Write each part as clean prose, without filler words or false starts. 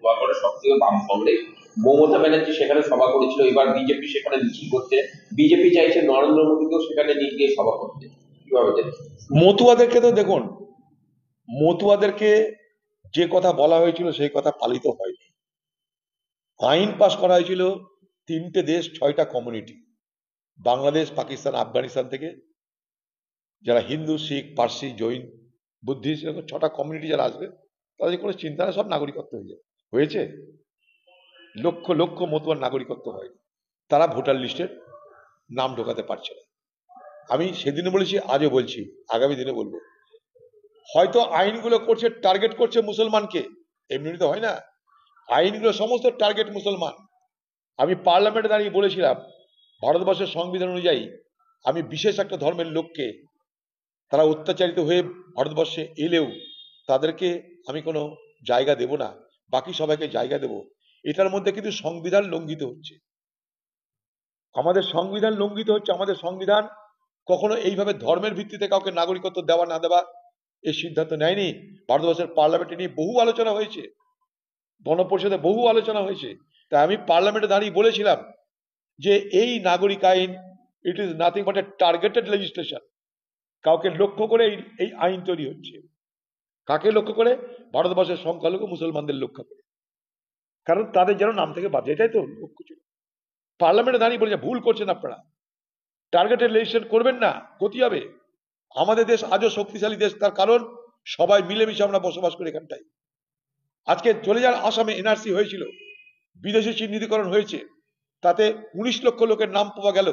মতুয়াগড়ে সব থেকে বাম শহরে মমতা ব্যানার্জি সেখানে সভা করেছিল, এবার বিজেপি সেখানে মিছিল করছে, বিজেপি চাইছে নরেন্দ্র মোদীকেও সেখানে নিয়ে গিয়ে সভা করতে, কিভাবে দেখছেন? মতুয়াদেরকে তো দেখুন, মতুয়াদেরকে যে কথা বলা হয়েছিল সেই কথা পালিত হয়নি। আইন পাশ করা হয়েছিল 3টে দেশ 6টা কমিউনিটি, বাংলাদেশ, পাকিস্তান, আফগানিস্তান থেকে যারা হিন্দু, শিখ, পার্সি, জৈন, বুদ্ধিস্ট, 6টা কমিউনিটি যারা আসবে তাদের কোনো চিন্তা না, সব নাগরিকত্ব হয়ে যাবে। হয়েছে? লক্ষ লক্ষ মতুয়ার নাগরিকত্ব হয়, তারা ভোটার লিস্টের নাম ঢোকাতে পারছে না। আমি সেদিনও বলেছি, আজও বলছি, আগামী দিনে বলবো। হয়তো আইনগুলো করছে, টার্গেট করছে মুসলমানকে, এমনি তো হয় না। আইনগুলো সমস্ত টার্গেট মুসলমান। আমি পার্লামেন্টে দাঁড়িয়ে বলেছিলাম, ভারতবর্ষের সংবিধান অনুযায়ী আমি বিশেষ একটা ধর্মের লোককে, তারা অত্যাচারিত হয়ে ভারতবর্ষে এলেও তাদেরকে আমি কোনো জায়গা দেব না, বাকি সবাইকে জায়গা দেব। এটার মধ্যে কিন্তু সংবিধান লঙ্ঘিত হচ্ছে, আমাদের সংবিধান লঙ্ঘিত হচ্ছে। আমাদের সংবিধান কখনো এইভাবে ধর্মের ভিত্তিতে কাউকে নাগরিকত্ব দেওয়া না দেওয়া এর সিদ্ধান্ত নেয়নি। ভারতবর্ষের পার্লামেন্টে নিয়ে বহু আলোচনা হয়েছে, গণপরিষদে বহু আলোচনা হয়েছে। তাই আমি পার্লামেন্টে দাঁড়িয়ে বলেছিলাম যে এই নাগরিক আইন, it is nothing but A targeted legislation. কাউকে লক্ষ্য করে এই আইন তৈরি হচ্ছে। কাকে লক্ষ্য করে? ভারতবর্ষের সংখ্যালঘু মুসলমানদের লক্ষ্য করে, কারণ তাদের যেন নাম থেকে বাদ যায়, এটাই তো লক্ষ্য ছিল। পার্লামেন্টে দাঁড়িয়ে বলেছে ভুল করছেন আপনারা, টার্গেটেড লেজিসলেশন করবেন না, ক্ষতি হবে। আমাদের দেশ আজও শক্তিশালী দেশ, তার কারণ সবাই মিলেমিশে আমরা বসবাস করি এখানটায়। আজকে চলে যান, আসামে এনআরসি হয়েছিল, বিদেশি চিহ্নিতকরণ হয়েছে, তাতে 19 লক্ষ লোকের নাম পাওয়া গেল,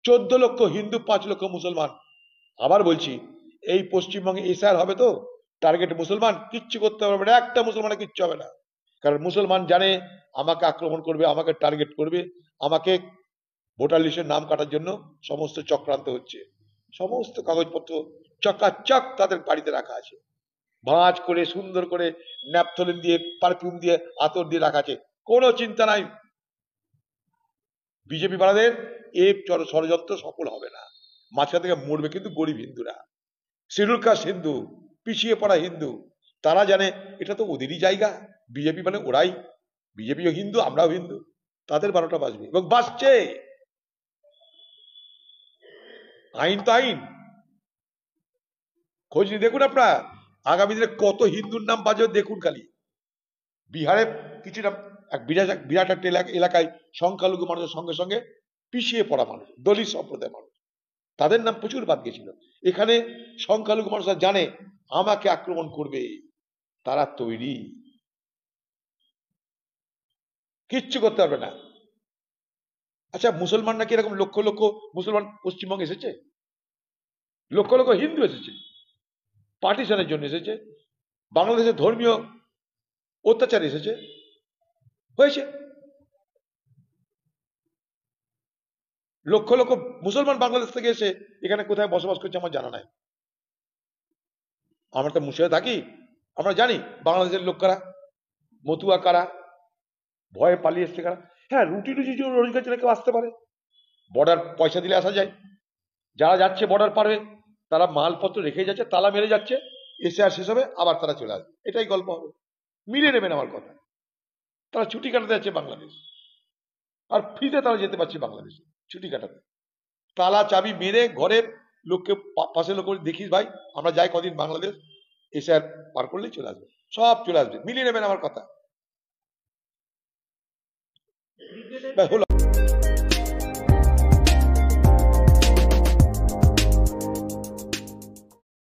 14 লক্ষ হিন্দু, 5 লক্ষ মুসলমান। আবার বলছি, এই পশ্চিমবঙ্গে এসআর হবে তো টার্গেট মুসলমান, কিচ্ছু করতে পারবে না, একটা মুসলমানের কিচ্ছু হবে না। কারণ মুসলমান জানে আমাকে আক্রমণ করবে, আমাকে টার্গেট করবে, আমাকে ভোটার লিস্টের নাম কাটার জন্য সমস্ত চক্রান্ত হচ্ছে। সমস্ত কাগজপত্র চকাচক তাদের বাড়িতে রাখা আছে, ভাঁজ করে সুন্দর করে ন্যাপথলিন দিয়ে, পারফিউম দিয়ে, আতর দিয়ে রাখা আছে, কোনো চিন্তা নাই। বিজেপি বালাদের এই ষড়যন্ত্র সফল হবে না। মাঝখান থেকে মরবে কিন্তু গরিব হিন্দুরা, শিডিউল কাস্ট হিন্দু, পিছিয়ে পড়া হিন্দু। তারা জানে এটা তো ওদেরই জায়গা, বিজেপি মানে ওরাই, বিজেপিও হিন্দু, আমরাও হিন্দু, তাদের 12টা বাজবে এবং বাজছে। আইন তো আইন, খোঁজ নিয়ে দেখুন আপনারা, আগামী দিনে কত হিন্দুর নাম বাজবে দেখুন খালি। বিহারে কিছুটা বিরাট একটা এলাকায় সংখ্যালঘু মানুষের সঙ্গে সঙ্গে পিছিয়ে পড়া মানুষ, দলিত সম্প্রদায়ের মানুষ, তাদের নাম প্রচুর বাদ গেছিল। এখানে সংখ্যালঘু মানুষরা জানে আমাকে আক্রমণ করবে, তারা তৈরি, কিচ্ছু করতে পারবে না। আচ্ছা, মুসলমান নাকি এরকম লক্ষ লক্ষ মুসলমান পশ্চিমবঙ্গে এসেছে, লক্ষ লক্ষ হিন্দু এসেছে, পার্টিশনের জন্য এসেছে, বাংলাদেশের ধর্মীয় অত্যাচার এসেছে, হয়েছে। লক্ষ লক্ষ মুসলমান বাংলাদেশ থেকে এসে এখানে কোথায় বসবাস করছে আমার জানা নাই। আমরা তো মুর্শিদাবাদে থাকি, আমরা জানি বাংলাদেশের লোক কারা, মতুয়া কারা, ভয়ে পালিয়ে এসছে কারা। হ্যাঁ, রুটি রুজি রোজগার জন্য কেউ আসতে পারে, বর্ডার পয়সা দিলে আসা যায়। যারা যাচ্ছে বর্ডার পার হয়ে, তারা মালপত্র রেখে যাচ্ছে, তালা মেরে যাচ্ছে, এসে আর শেষ হবে, আবার তারা চলে আসবে, এটাই গল্প হবে। মিলিয়ে নেবেন আমার কথা। তারা ছুটি কাটাতে যাচ্ছে বাংলাদেশ, আর ফ্রিতে তারা যেতে পারছে বাংলাদেশে ছুটি কাটাতে। তালা চাবি মেরে ঘরের লোককে, পাশের লোক দেখিস ভাই আমরা যাই কদিন বাংলাদেশ, এসে আর পার করলেই চলে আসবে, সব চলে আসবে। মিলিয়ে নেবেন আমার কথা। হলো।